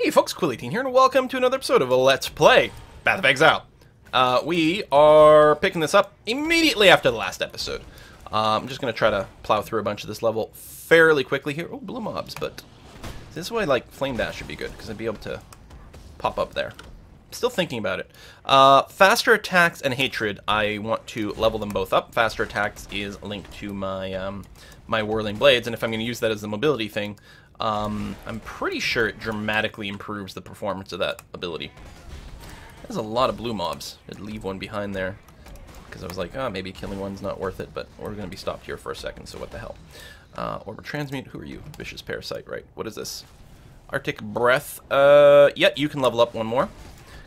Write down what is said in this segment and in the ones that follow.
Hey folks, Quilly18 here, and welcome to another episode of Let's Play Path of Exile. We are picking this up immediately after the last episode. I'm just going to try to plow through a bunch of this level fairly quickly here. Oh, blue mobs, but this is why, like, Flame Dash should be good, because I'd be able to pop up there. Still thinking about it. Faster attacks and hatred, I want to level them both up. Faster attacks is linked to my, my Whirling Blades, and if I'm going to use that as the mobility thing, I'm pretty sure it dramatically improves the performance of that ability. There's a lot of blue mobs. I'd leave one behind there because I was like, oh, maybe killing one's not worth it, but we're going to be stopped here for a second, so what the hell. Orb Transmute, who are you? Vicious Parasite, right? What is this? Arctic Breath. Yeah, you can level up one more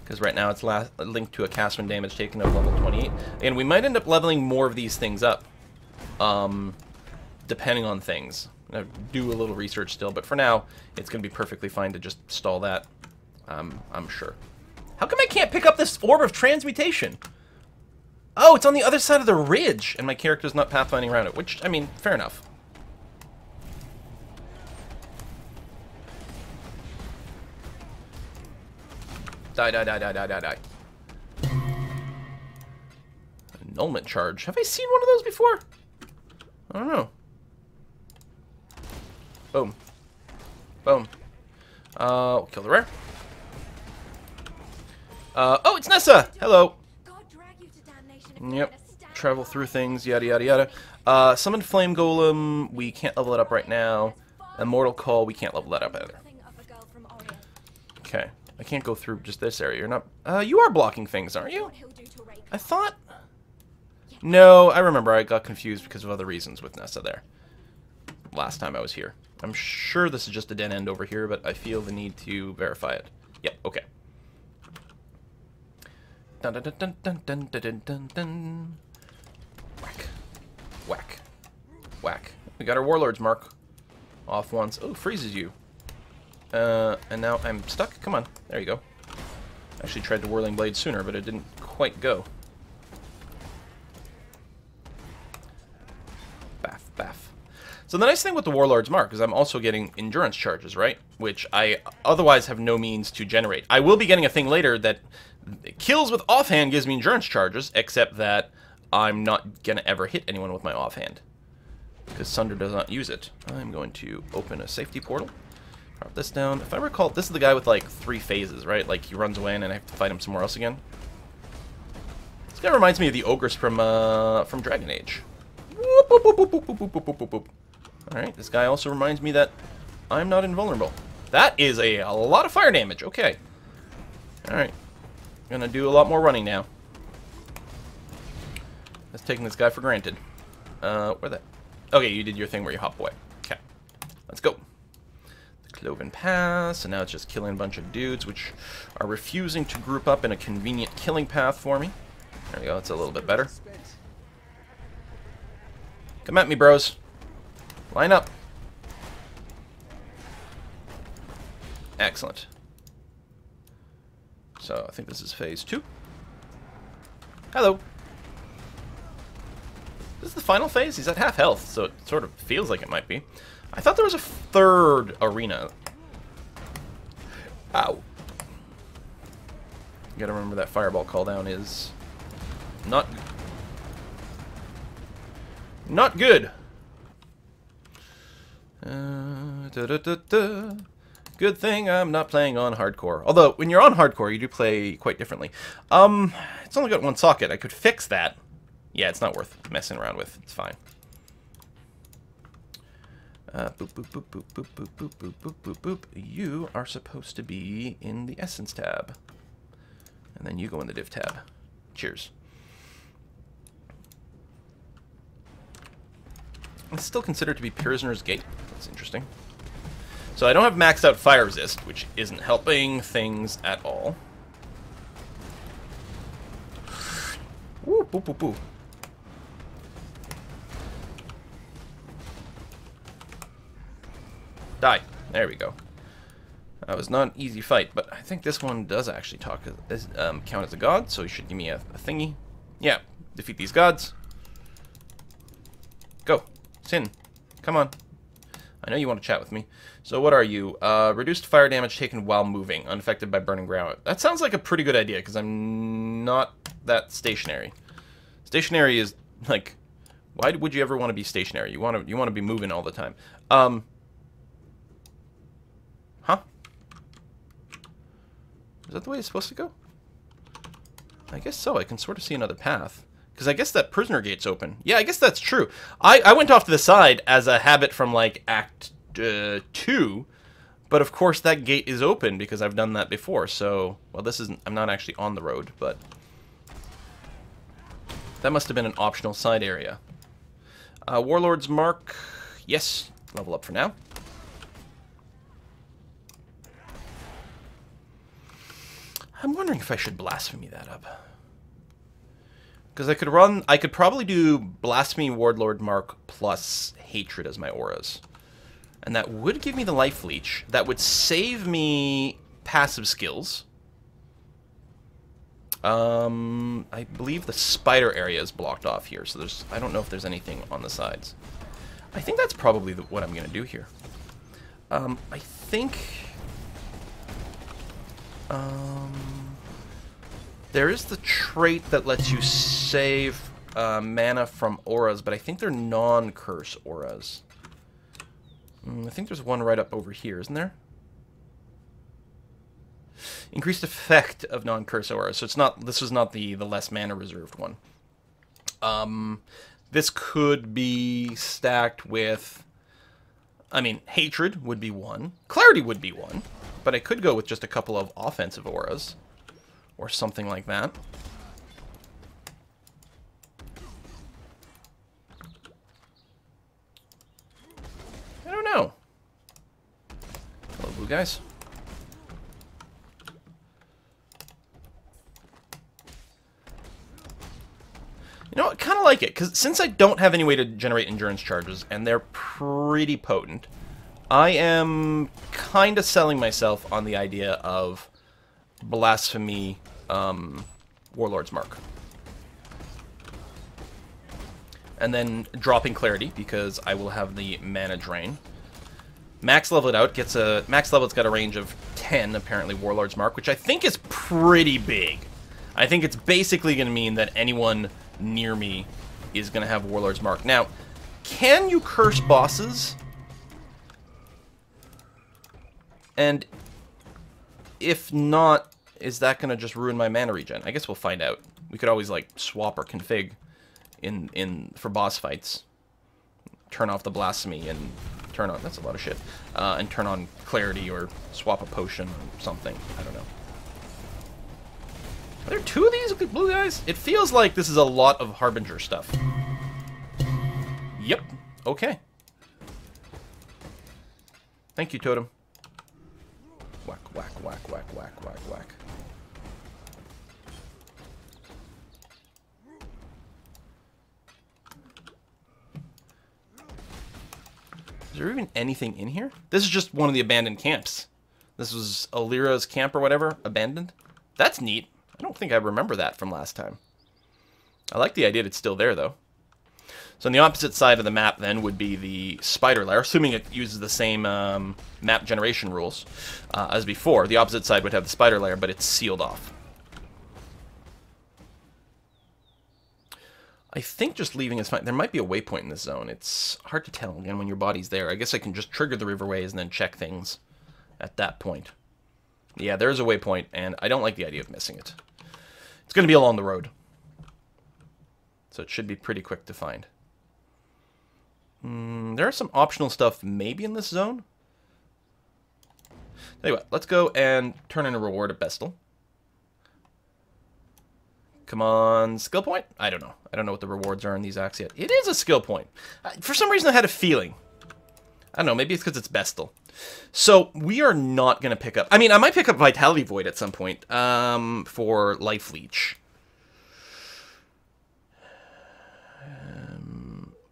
because right now it's linked to a cast when damage taken of level 28. And we might end up leveling more of these things up, depending on things. I do a little research still, but for now, it's going to be perfectly fine to just stall that, I'm sure. How come I can't pick up this Orb of Transmutation? Oh, it's on the other side of the ridge, and my character's not pathfinding around it, which, I mean, fair enough. Die, die, die, die, die, die, die. Annulment Charge. Have I seen one of those before? I don't know. Boom. Boom. Kill the rare. Oh, it's Nessa! Hello. Yep. Travel through things, yada yada yada. Summoned Flame Golem, we can't level it up right now. Immortal Call, we can't level that up either. Okay. I can't go through just this area. You're not... you are blocking things, aren't you? I thought... No, I remember. I got confused because of other reasons with Nessa there. Last time I was here. I'm sure this is just a dead end over here, but I feel the need to verify it. Yep, okay. Dun dun dun dun dun dun dun dun dun. Whack. Whack. Whack. We got our Warlord's mark. Off once. Oh, freezes you. And now I'm stuck. Come on. There you go. Actually tried to Whirling Blade sooner, but it didn't quite go. Baff, baff. So the nice thing with the Warlord's Mark is I'm also getting endurance charges, right? Which I otherwise have no means to generate. I will be getting a thing later that kills with offhand gives me endurance charges, except that I'm not going to ever hit anyone with my offhand. Because Sunder does not use it. I'm going to open a safety portal. Drop this down. If I recall, this is the guy with like 3 phases, right? Like he runs away and I have to fight him somewhere else again. This guy reminds me of the ogres from Dragon Age. Whoop, whoop, whoop, whoop, whoop, whoop, whoop, whoop, whoop. Alright, this guy also reminds me that I'm not invulnerable. That is a lot of fire damage. Okay. Alright. Gonna do a lot more running now. That's taking this guy for granted. Where that? Okay, you did your thing where you hop away. Okay. Let's go. The Cloven Pass, and now it's just killing a bunch of dudes, which are refusing to group up in a convenient killing path for me. There we go, it's a little bit better. Come at me, bros. Line up. Excellent. So, I think this is phase 2. Hello. This is the final phase? He's at half health, so it sort of feels like it might be. I thought there was a 3rd arena. Ow. You gotta remember that fireball cooldown is not good. Good thing I'm not playing on hardcore. Although, when you're on hardcore, you do play quite differently. It's only got 1 socket. I could fix that. Yeah, it's not worth messing around with. It's fine. Boop, boop, boop, boop, boop, boop, boop, boop, boop, boop, boop. You are supposed to be in the Essence tab. And then you go in the Div tab. Cheers. It's still considered to be Prisoner's Gate. That's interesting. So I don't have maxed out fire resist, which isn't helping things at all. Woo, boo, boo, boo. Die. There we go. That was not an easy fight, but I think this one does actually count as a god, so he should give me a thingy. Yeah, defeat these gods. Go. Sin. Come on. I know you want to chat with me. So what are you? Reduced fire damage taken while moving, unaffected by burning ground. That sounds like a pretty good idea, because I'm not that stationary. Stationary is, like, why would you ever want to be stationary? You want to be moving all the time. Huh? Is that the way it's supposed to go? I guess so. I can sort of see another path. Because I guess that prisoner gate's open. Yeah, I guess that's true. I went off to the side as a habit from, like, Act 2. But, of course, that gate is open because I've done that before. So, well, this isn't... I'm not actually on the road, but... That must have been an optional side area. Warlord's Mark. Yes. Level up for now. I'm wondering if I should blasphemy that up. Because I could probably do Blasphemy Warlord Mark plus Hatred as my auras. And that would give me the Life Leech. That would save me passive skills. I believe the spider area is blocked off here, so I don't know if there's anything on the sides. I think that's probably what I'm going to do here. I think... there is the trait that lets you save mana from auras, but I think they're non-curse auras. I think there's one right up over here, isn't there? Increased effect of non-curse auras. So it's not. This was not the less mana reserved one. This could be stacked with... I mean, Hatred would be one. Clarity would be one. But I could go with just a couple of offensive auras. Or something like that. I don't know. Hello, blue guys. You know, I kind of like it, because since I don't have any way to generate endurance charges, and they're pretty potent, I am kind of selling myself on the idea of Blasphemy Warlord's Mark. And then dropping Clarity, because I will have the mana drain. Max level it out, max level it's got a range of 10, apparently, Warlord's Mark, which I think is pretty big. I think it's basically going to mean that anyone near me is going to have Warlord's Mark. Now, can you curse bosses? And if not, is that going to just ruin my mana regen? I guess we'll find out. We could always, like, swap or config for boss fights. Turn off the Blasphemy and turn on... That's a lot of shit. And turn on Clarity or swap a potion or something. I don't know. Are there two of these blue guys? It feels like this is a lot of Harbinger stuff. Yep. Okay. Thank you, Totem. Whack, whack, whack, whack, whack, whack, whack. Is there even anything in here? This is just one of the abandoned camps. This was Alira's camp or whatever, abandoned. That's neat. I don't think I remember that from last time. I like the idea that it's still there, though. So on the opposite side of the map, then, would be the spider lair, assuming it uses the same map generation rules as before. The opposite side would have the spider lair, but it's sealed off. I think just leaving is fine. There might be a waypoint in this zone. It's hard to tell, again, when your body's there. I guess I can just trigger the riverways and then check things at that point. Yeah, there's a waypoint, and I don't like the idea of missing it. It's going to be along the road. So it should be pretty quick to find. There are some optional stuff maybe in this zone. Tell you what, let's go and turn in a reward at Bestel. Come on, skill point? I don't know. I don't know what the rewards are in these acts yet. It is a skill point. For some reason I had a feeling. I don't know, maybe it's because it's Bestel. So, we are not going to pick up... I mean, I might pick up Vitality Void at some point for Life Leech.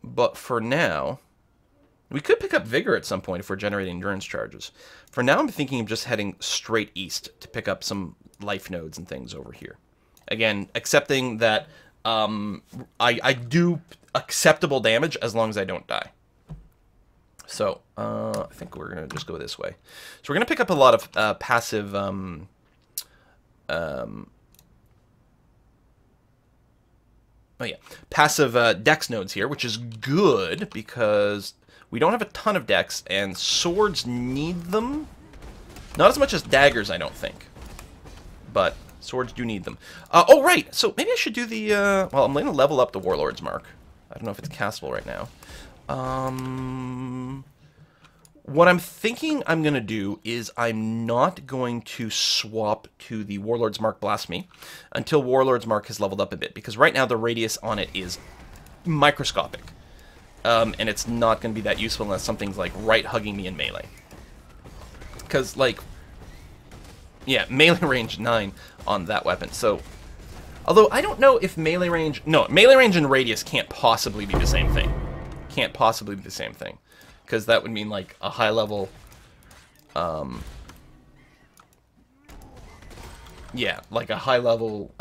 But for now... We could pick up Vigor at some point if we're generating endurance charges. For now, I'm thinking of just heading straight east to pick up some life nodes and things over here. Again, accepting that I do acceptable damage as long as I don't die. So, I think we're going to just go this way. So we're going to pick up a lot of passive... passive dex nodes here, which is good because we don't have a ton of dex, and swords need them. Not as much as daggers, I don't think. But swords do need them. Oh, right! So maybe I should do the... well, I'm going to level up the Warlord's Mark. I don't know if it's castable right now. What I'm thinking I'm going to do is I'm not going to swap to the Warlord's Mark Blasphemy until Warlord's Mark has leveled up a bit, because right now the radius on it is microscopic. And it's not going to be that useful unless something's, like, right-hugging me in melee. Because, like, yeah, melee range 9 on that weapon, so... Although, I don't know if melee range... No, melee range and radius can't possibly be the same thing. Can't possibly be the same thing. Because that would mean, like, a high-level... yeah, like a high-level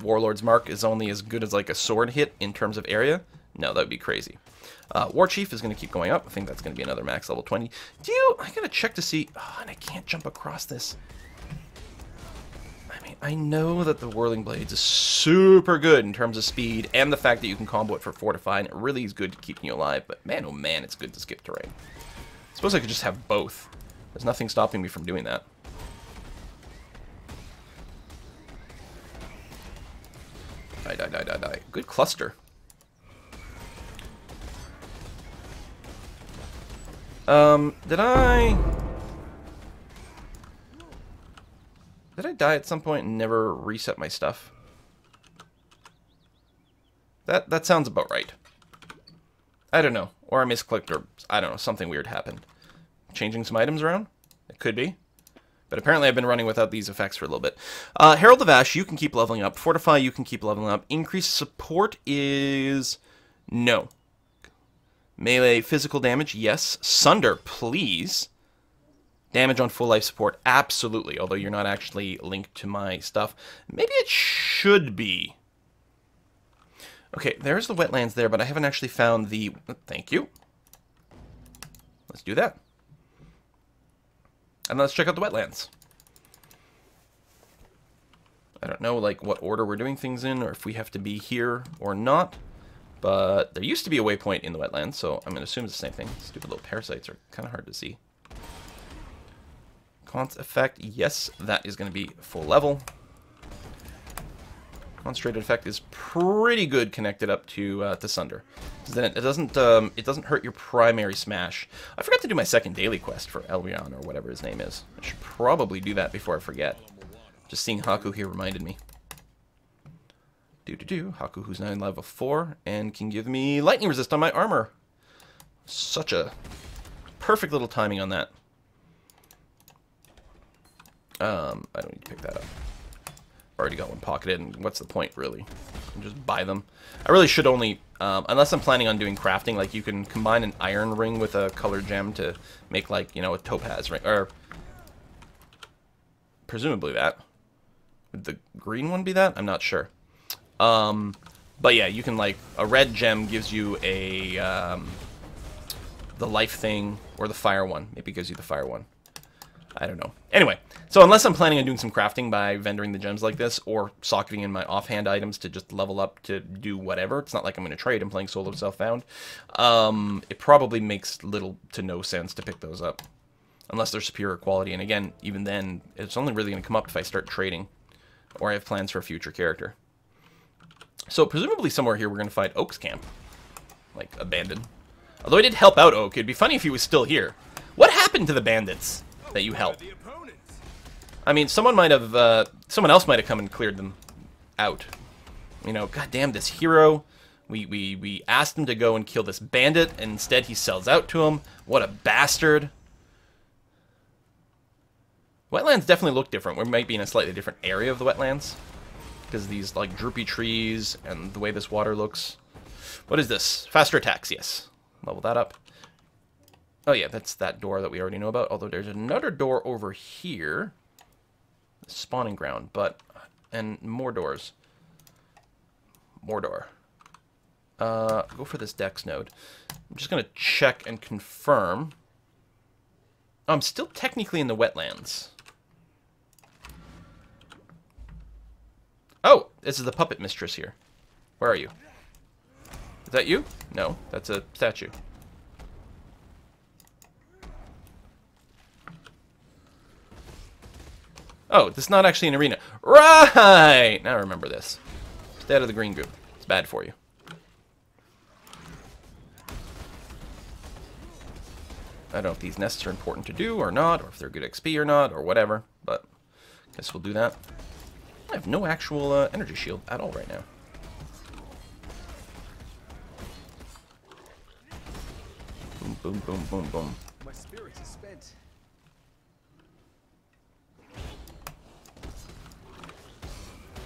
Warlord's Mark is only as good as, like, a sword hit in terms of area. No, that would be crazy. War Chief is going to keep going up. I think that's going to be another max level 20. I got to check to see... Oh, and I can't jump across this. I mean, I know that the Whirling Blades is super good in terms of speed, and the fact that you can combo it for 4 to 5, and it really is good to keeping you alive, but man, oh man, it's good to skip terrain. I suppose I could just have both. There's nothing stopping me from doing that. Die. Good cluster. Did I die at some point and never reset my stuff? That sounds about right. I don't know. Or I misclicked, or I don't know, something weird happened. Changing some items around? It could be. But apparently I've been running without these effects for a little bit. Herald of Ash, you can keep leveling up. Fortify, you can keep leveling up. Increased support is... no. Melee physical damage, yes. Sunder, please. Damage on full life support, absolutely. Although you're not actually linked to my stuff. Maybe it should be. Okay, there's the wetlands there, but I haven't actually found the... Thank you. Let's do that. And let's check out the wetlands. I don't know, like, what order we're doing things in, or if we have to be here or not. But there used to be a waypoint in the wetlands, so I'm going to assume it's the same thing. Stupid little parasites are kind of hard to see. Const effect, yes, that is going to be full level. Concentrated effect is pretty good connected up to Sunder. Then it doesn't hurt your primary smash. I forgot to do my second daily quest for Elrion, or whatever his name is. I should probably do that before I forget. Just seeing Haku here reminded me. Haku, who's now in level 4, and can give me lightning resist on my armor. Such a perfect little timing on that. I don't need to pick that up. Already got one pocketed, and what's the point, really? Just buy them. I really should only, unless I'm planning on doing crafting, like you can combine an iron ring with a colored gem to make, like, you know, a topaz ring, or presumably that. Would the green one be that? I'm not sure. But yeah, you can, like, a red gem gives you a, the life thing, or the fire one. Maybe it gives you the fire one. I don't know. Anyway, so unless I'm planning on doing some crafting by vendoring the gems like this, or socketing in my offhand items to just level up to do whatever, it's not like I'm going to trade, I'm playing solo self-found, it probably makes little to no sense to pick those up. Unless they're superior quality, and again, even then, it's only really going to come up if I start trading, or I have plans for a future character. So presumably somewhere here we're going to find Oak's camp. Like, abandoned. Although I did help out Oak, it'd be funny if he was still here. What happened to the bandits that you helped? I mean, someone else might have come and cleared them out. You know, goddamn, this hero. We asked him to go and kill this bandit, and instead he sells out to him. What a bastard. Wetlands definitely look different. We might be in a slightly different area of the wetlands, because of these, like, droopy trees and the way this water looks. What is this? Faster attacks, yes. Level that up. Oh yeah, that's that door that we already know about, although there's another door over here. Spawning ground, but... and more doors. More door. Go for this dex node. I'm just going to check and confirm Oh, I'm still technically in the wetlands. Oh, this is the puppet mistress here. Where are you? Is that you? No, that's a statue. Oh, this is not actually an arena. Right! Now I remember this. Stay out of the green group. It's bad for you. I don't know if these nests are important to do or not, or if they're good XP or not, or whatever, but I guess we'll do that. I have no actual energy shield at all right now. Boom, boom, boom, boom, boom. My spirits are spent.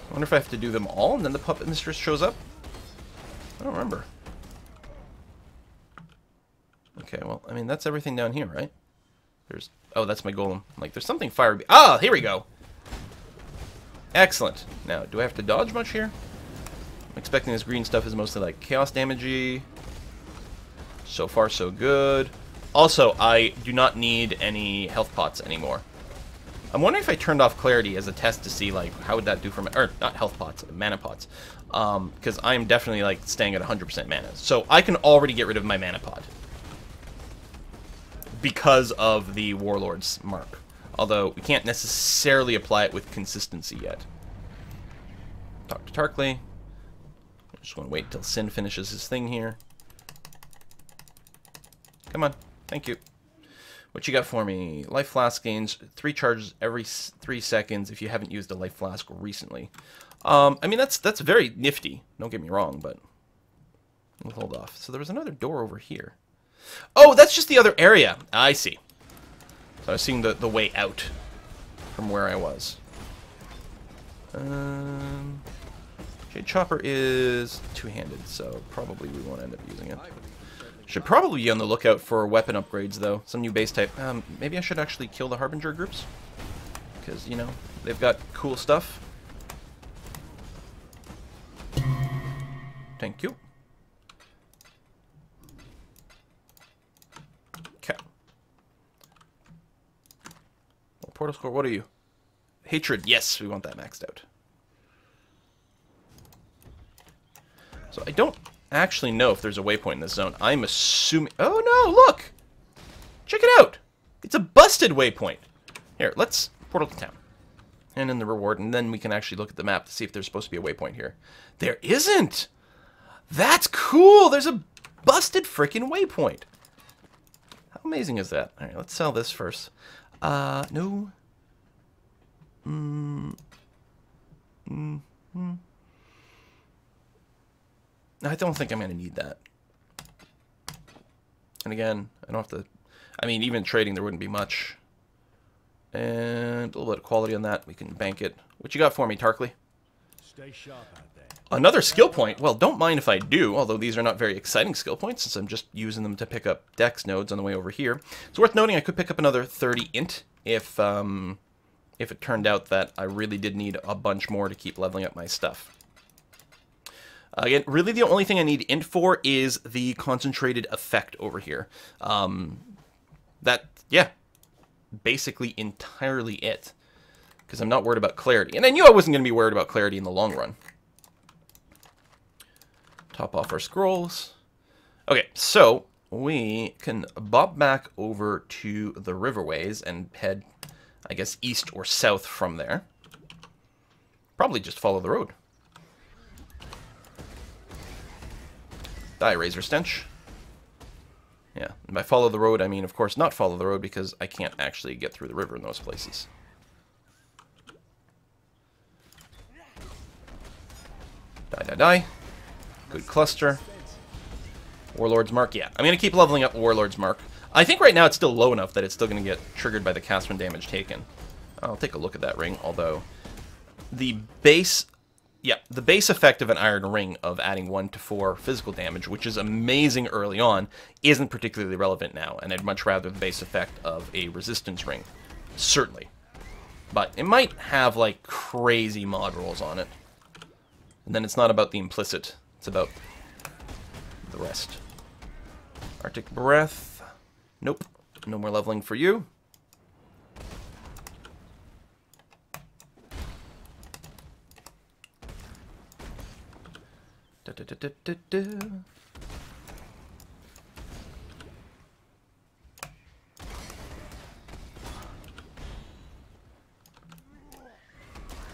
I wonder if I have to do them all and then the puppet mistress shows up? I don't remember. Okay, well, I mean, that's everything down here, right? There's... Oh, that's my golem. Like, there's something fire... Ah, here we go! Excellent. Now, do I have to dodge much here? I'm expecting this green stuff is mostly, like, chaos damage-y. So far, so good. Also, I do not need any health pots anymore. I'm wondering if I turned off clarity as a test to see, like, how would that do for my... Or, not health pots, mana pots. Because I'm definitely, like, staying at 100% mana. So I can already get rid of my mana pod. Because of the Warlord's mark. Although, we can't necessarily apply it with consistency yet. Talk to Tarkley. I just want to wait until Sin finishes his thing here. Come on. Thank you. What you got for me? Life Flask gains 3 charges every 3 seconds if you haven't used a Life Flask recently. I mean, that's very nifty. Don't get me wrong, but we'll hold off. So there was another door over here. Oh, that's just the other area. I see. So I was seeing the way out from where I was. Jade Chopper is two-handed, so probably we won't end up using it. Should probably be on the lookout for weapon upgrades, though. Some new base type. Maybe I should actually kill the Harbinger groups. Because, you know, they've got cool stuff. Thank you. Okay. Portal score, what are you? Hatred, yes, we want that maxed out. So I don't actually know if there's a waypoint in this zone. I'm assuming... Oh no, look! Check it out! It's a busted waypoint. Here, let's portal to town. And in the reward, and then we can actually look at the map to see if there's supposed to be a waypoint here. There isn't! That's cool! There's a busted freaking waypoint. How amazing is that? Alright, let's sell this first. No. I don't think I'm going to need that. And again, I don't have to... I mean, even trading, there wouldn't be much. And a little bit of quality on that. We can bank it. What you got for me, Tarkley? Stay sharp out there. Another skill point. Well, don't mind if I do, although these are not very exciting skill points, since I'm just using them to pick up dex nodes on the way over here. It's worth noting I could pick up another 30 int if it turned out that I really did need a bunch more to keep leveling up my stuff. Again, really the only thing I need int for is the concentrated effect over here. Yeah, basically entirely it. Because I'm not worried about clarity. And I knew I wasn't going to be worried about clarity in the long run. Top off our scrolls. Okay, so we can bob back over to the riverways and head, I guess, east or south from there. Probably just follow the road. Die, Razor Stench. Yeah, and by follow the road, I mean, of course, not follow the road, because I can't actually get through the river in those places. Die, die, die. Good cluster. Warlord's Mark, yeah. I'm going to keep leveling up Warlord's Mark. I think right now it's still low enough that it's still going to get triggered by the cast when damage taken. I'll take a look at that ring, although the base... Yeah, the base effect of an Iron Ring of adding 1 to 4 physical damage, which is amazing early on, isn't particularly relevant now, and I'd much rather the base effect of a Resistance Ring. Certainly. But it might have, like, crazy mod rolls on it. And then it's not about the implicit, it's about the rest. Arctic Breath. Nope. No more leveling for you. Da, da, da, da, da, da.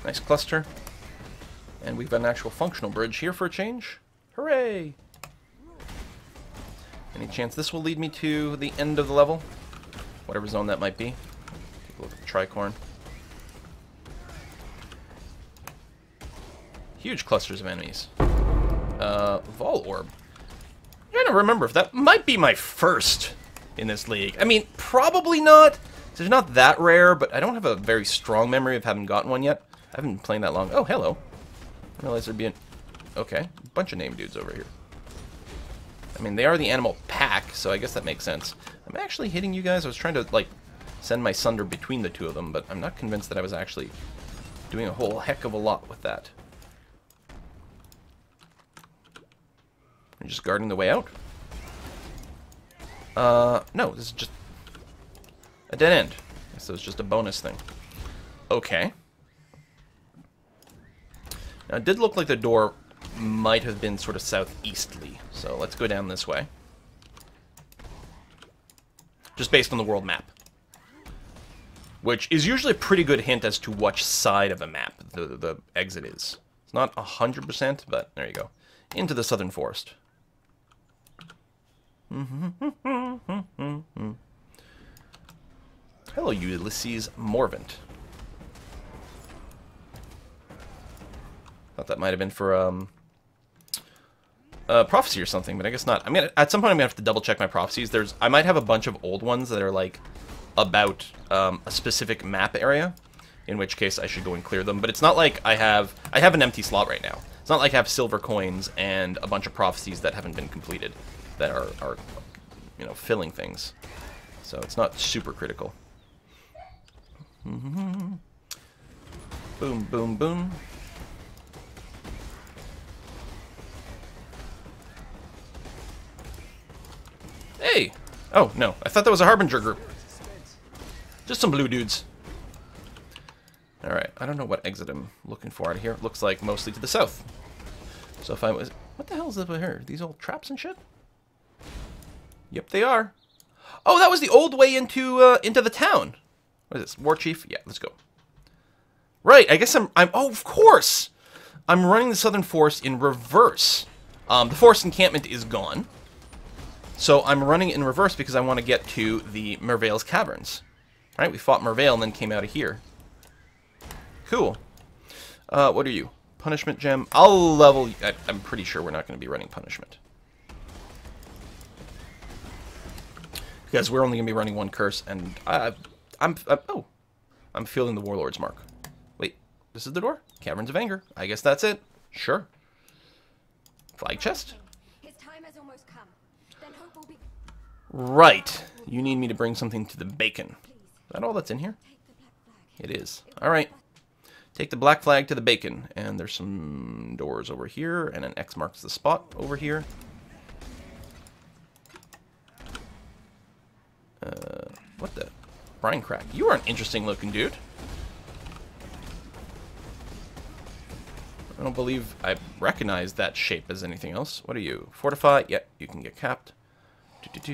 Nice cluster. And we've got an actual functional bridge here for a change. Hooray! Any chance this will lead me to the end of the level? Whatever zone that might be. Take a look at the tricorn. Huge clusters of enemies. Vol Orb. I'm trying to remember if that might be my first in this league. I mean, probably not. They're not that rare, but I don't have a very strong memory of having gotten one yet. I haven't been playing that long. Oh, hello. I realized there'd be an... Okay, a bunch of name dudes over here. I mean, they are the animal pack, so I guess that makes sense. I'm actually hitting you guys. I was trying to, like, send my Sunder between the two of them, but I'm not convinced that I was actually doing a whole heck of a lot with that. I'm just guarding the way out. No, this is just a dead end. I guess it was just a bonus thing. Okay. Now, it did look like the door might have been sort of southeasterly, so let's go down this way. Just based on the world map. Which is usually a pretty good hint as to which side of a map the exit is. It's not 100%, but there you go. Into the southern forest. Hello, Ulysses Morvant. Thought that might have been for prophecy or something, but I guess not. I mean, at some point I'm gonna have to double check my prophecies. I might have a bunch of old ones that are like about a specific map area, in which case I should go and clear them. But it's not like I have an empty slot right now. It's not like I have silver coins and a bunch of prophecies that haven't been completed that are you know, filling things. So it's not super critical. Boom, boom, boom. Hey! Oh, no. I thought that was a Harbinger group. Just some blue dudes. Alright, I don't know what exit I'm looking for out of here. It looks like mostly to the south. So if I was... What the hell is over here? These old traps and shit? Yep, they are. Oh, that was the old way into the town. What is this? War Chief? Yeah, let's go. Right, I guess I'm... Oh, of course! I'm running the Southern Forest in reverse. The forest encampment is gone. So I'm running in reverse because I want to get to the Mervale's Caverns. Right, we fought Mervale and then came out of here. Cool. What are you? Punishment Gem. I'll level... I'm pretty sure we're not going to be running Punishment. Because we're only going to be running one curse, and I'm feeling the Warlord's Mark. Wait, this is the door? Caverns of Anger. I guess that's it. Sure. Flag chest? His time has almost come. Then hope will be... Right. You need me to bring something to the bacon. Is that all that's in here? It is. Alright. Take the black flag to the bacon. And there's some doors over here, and an X marks the spot over here. What the? Brine Crack. You are an interesting looking dude. I don't believe I recognize that shape as anything else. What are you? Fortify? Yeah, you can get capped. Dead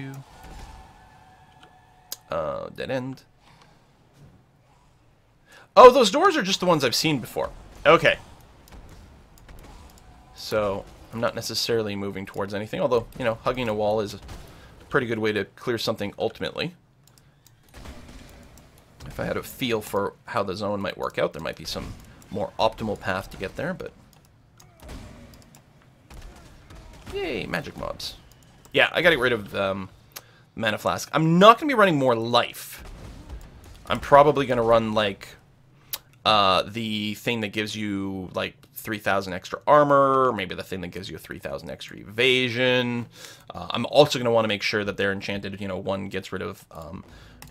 end. Oh, those doors are just the ones I've seen before. Okay. So, I'm not necessarily moving towards anything, although, you know, hugging a wall is a pretty good way to clear something ultimately. If I had a feel for how the zone might work out, there might be some more optimal path to get there, but... Yay, magic mobs. Yeah, I gotta get rid of Mana Flask. I'm not gonna be running more life. I'm probably gonna run, like, the thing that gives you, like, 3,000 extra armor, maybe the thing that gives you a 3,000 extra evasion. I'm also going to want to make sure that they're enchanted. You know, one gets rid of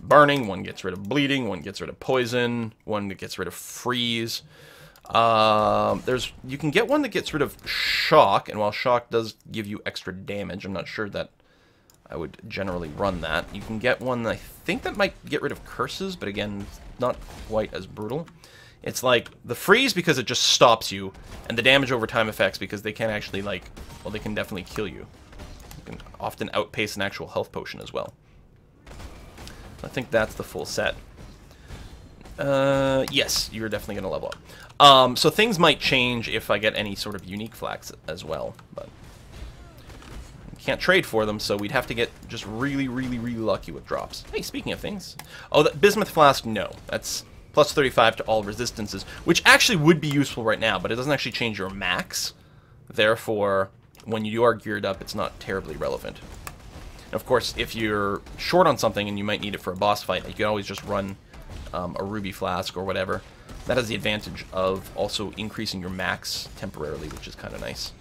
burning, one gets rid of bleeding, one gets rid of poison, one that gets rid of freeze. You can get one that gets rid of shock, and while shock does give you extra damage, I'm not sure that I would generally run that. You can get one, I think, that might get rid of curses, but again, not quite as brutal. It's like the freeze because it just stops you, and the damage over time effects because they can actually, like, well, they can definitely kill you. You can often outpace an actual health potion as well. I think that's the full set. Yes, you're definitely going to level up. So things might change if I get any sort of unique flags as well, but we can't trade for them, so we'd have to get just really, really, really lucky with drops. Hey, speaking of things. Oh, the Bismuth Flask, no. That's plus 35 to all resistances, which actually would be useful right now, but it doesn't actually change your max. Therefore, when you are geared up, it's not terribly relevant. And of course, if you're short on something and you might need it for a boss fight, you can always just run a Ruby Flask or whatever. That has the advantage of also increasing your max temporarily, which is kind of nice.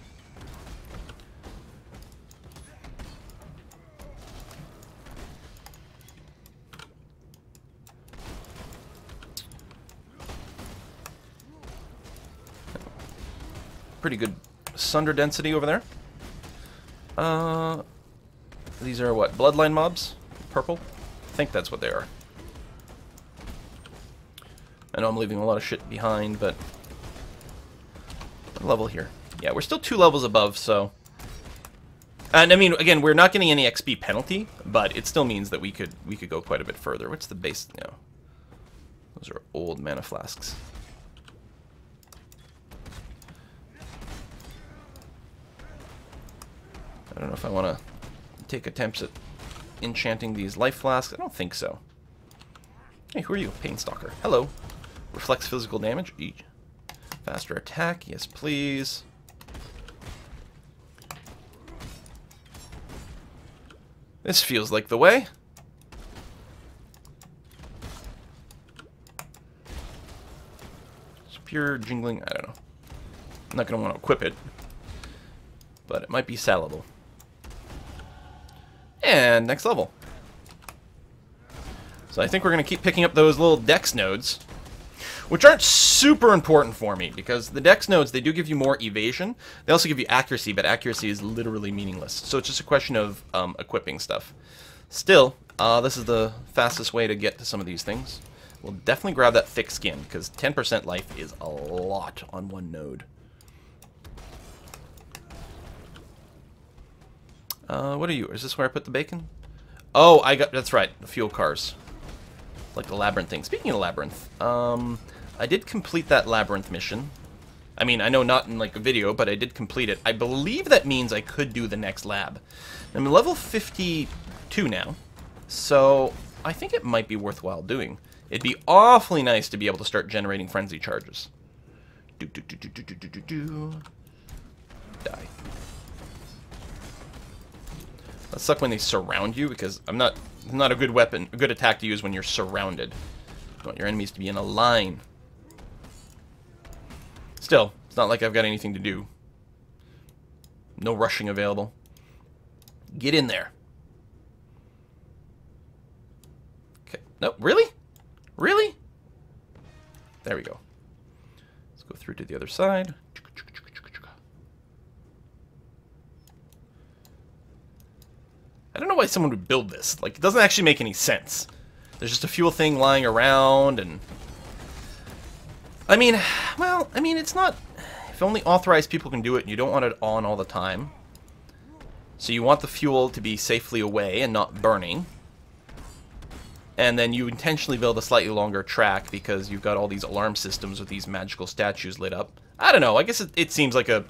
Pretty good Sunder density over there. These are what? Bloodline mobs? Purple? I think that's what they are. I know I'm leaving a lot of shit behind, but what level here? Yeah, we're still 2 levels above, so. And I mean, again, we're not getting any XP penalty, but it still means that we could go quite a bit further. What's the base? No, those are old mana flasks. I don't know if I want to take attempts at enchanting these life flasks. I don't think so. Hey, who are you? Painstalker. Hello. Reflects physical damage. Each. Faster attack. Yes, please. This feels like the way. It's pure jingling. I don't know. I'm not going to want to equip it, but it might be sellable. And next level. So I think we're going to keep picking up those little dex nodes, which aren't super important for me, because the dex nodes, they do give you more evasion. They also give you accuracy, but accuracy is literally meaningless. So it's just a question of equipping stuff. Still, this is the fastest way to get to some of these things. We'll definitely grab that thick skin, because 10% life is a lot on one node. What are you? Is this where I put the bacon? Oh, that's right, the fuel cars. Like the labyrinth thing. Speaking of labyrinth, I did complete that labyrinth mission. I mean, I know not in like a video, but I did complete it. I believe that means I could do the next lab. I'm level 52 now, so I think it might be worthwhile doing. It'd be awfully nice to be able to start generating frenzy charges. Die. That sucks when they surround you, because I'm not a good weapon, a good attack to use when you're surrounded. You want your enemies to be in a line. Still, it's not like I've got anything to do. No rushing available. Get in there. Okay. No, really? Really? There we go. Let's go through to the other side. I don't know why someone would build this. Like, it doesn't actually make any sense. There's just a fuel thing lying around, and I mean, well, I mean, it's not. If only authorized people can do it, and you don't want it on all the time. So you want the fuel to be safely away and not burning. And then you intentionally build a slightly longer track because you've got all these alarm systems with these magical statues lit up. I don't know. I guess it seems like a,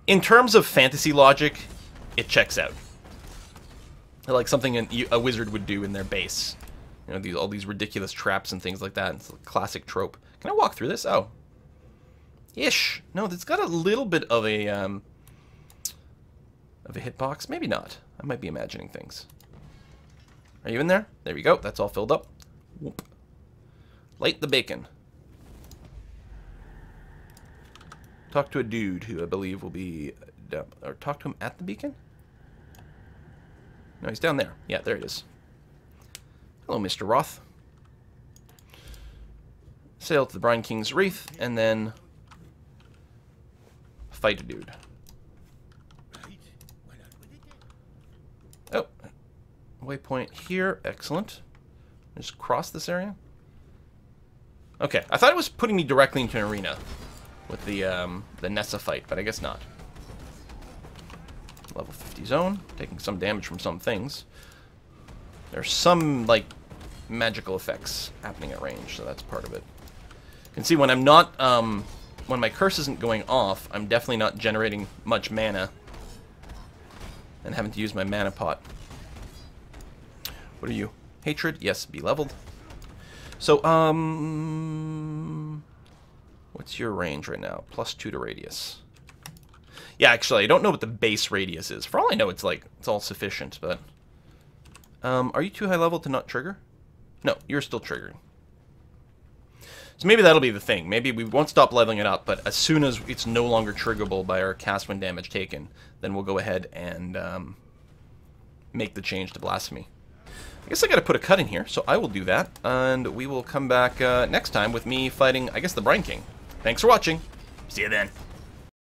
in terms of fantasy logic, it checks out. Like something a wizard would do in their base. You know, all these ridiculous traps and things like that. It's a classic trope. Can I walk through this? Oh. Ish. No, it's got a little bit of a hitbox. Maybe not. I might be imagining things. Are you in there? There we go. That's all filled up. Whoop. Light the bacon. Talk to a dude who I believe will be down. Or talk to him at the beacon? No, he's down there. Yeah, there it is. Hello, Mr. Roth. Sail to the Brine King's Wreath, and then fight a dude. Oh, waypoint here. Excellent. Just cross this area. Okay, I thought it was putting me directly into an arena with the Nessa fight, but I guess not. Level 50 zone, taking some damage from some things. There's some, like, magical effects happening at range, so that's part of it. You can see when I'm not, when my curse isn't going off, I'm definitely not generating much mana and having to use my mana pot. What are you? Hatred? Yes, be leveled. So, what's your range right now? +2 to radius. Yeah, actually, I don't know what the base radius is. For all I know, it's like, it's all sufficient, but... are you too high level to not trigger? No, you're still triggering. So maybe that'll be the thing. Maybe we won't stop leveling it up, but as soon as it's no longer triggerable by our cast when damage taken, then we'll go ahead and make the change to Blasphemy. I guess I gotta put a cut in here, so I will do that, and we will come back next time with me fighting, I guess, the Brine King. Thanks for watching. See you then.